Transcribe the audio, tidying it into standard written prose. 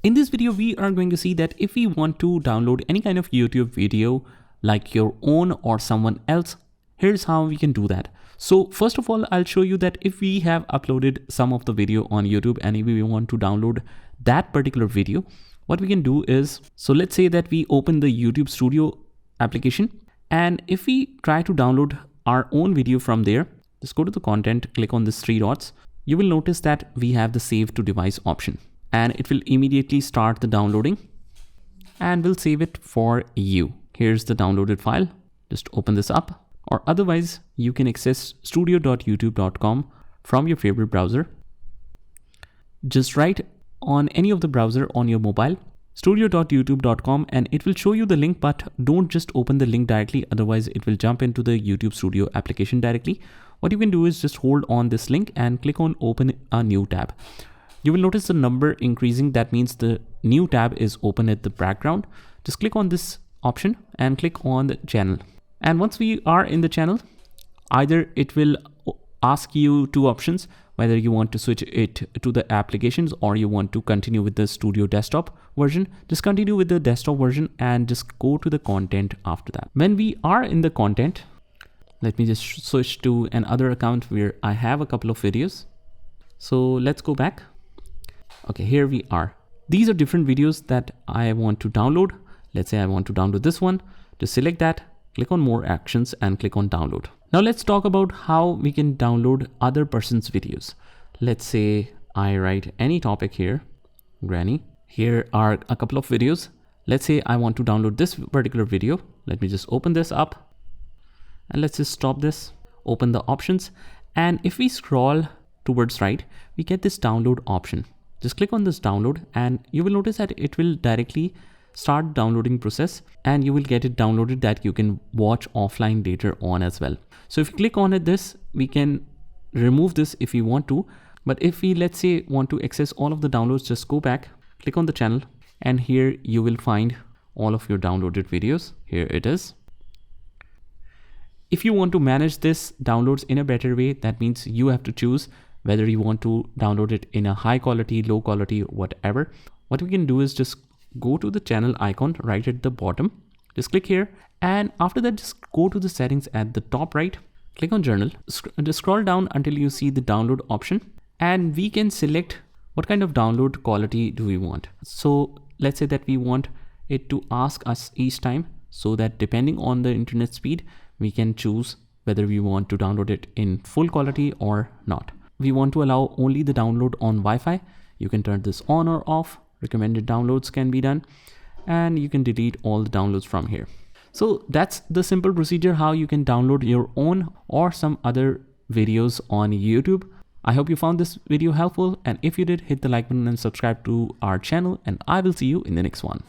In this video, we are going to see that if we want to download any kind of YouTube video like your own or someone else, here's how we can do that. So first of all, I'll show you that if we have uploaded some of the video on YouTube and if we want to download that particular video, what we can do is, so let's say that we open the YouTube Studio application, and if we try to download our own video from there, just go to the content, click on these three dots. You will notice that we have the save to device option, and it will immediately start the downloading and we'll save it for you. Here's the downloaded file. Just open this up, or otherwise you can access studio.youtube.com from your favorite browser. Just write on any of the browser on your mobile, studio.youtube.com, and it will show you the link, but don't just open the link directly, otherwise it will jump into the YouTube Studio application directly. What you can do is just hold on this link and click on open a new tab. You will notice the number increasing. That means the new tab is open at the background. Just click on this option and click on the channel. And once we are in the channel, either it will ask you two options, whether you want to switch it to the applications or you want to continue with the Studio desktop version. Just continue with the desktop version and just go to the content after that. When we are in the content, let me just switch to another account where I have a couple of videos. So let's go back. Okay, here we are. These are different videos that I want to download. Let's say I want to download this one. Just select that, click on more actions and click on download. Now let's talk about how we can download other person's videos. Let's say I write any topic here, granny. Here are a couple of videos. Let's say I want to download this particular video. Let me just open this up and let's just stop this, open the options. And if we scroll towards right, we get this download option. Just click on this download and you will notice that it will directly start downloading process and you will get it downloaded that you can watch offline later on as well. So if you click on this, we can remove this if we want to, but if we, let's say, want to access all of the downloads, just go back, click on the channel, and here you will find all of your downloaded videos. Here it is. If you want to manage this downloads in a better way, that means you have to choose whether you want to download it in a high quality, low quality, whatever. What we can do is just go to the channel icon right at the bottom, just click here, and after that just go to the settings at the top right, click on journal, just scroll down until you see the download option, and we can select what kind of download quality do we want. So let's say that we want it to ask us each time, so that depending on the internet speed, we can choose whether we want to download it in full quality or not. We want to allow only the download on Wi-Fi. You can turn this on or off. Recommended downloads can be done, and you can delete all the downloads from here. So that's the simple procedure how you can download your own or some other videos on YouTube. I hope you found this video helpful, and if you did, hit the like button and subscribe to our channel, and I will see you in the next one.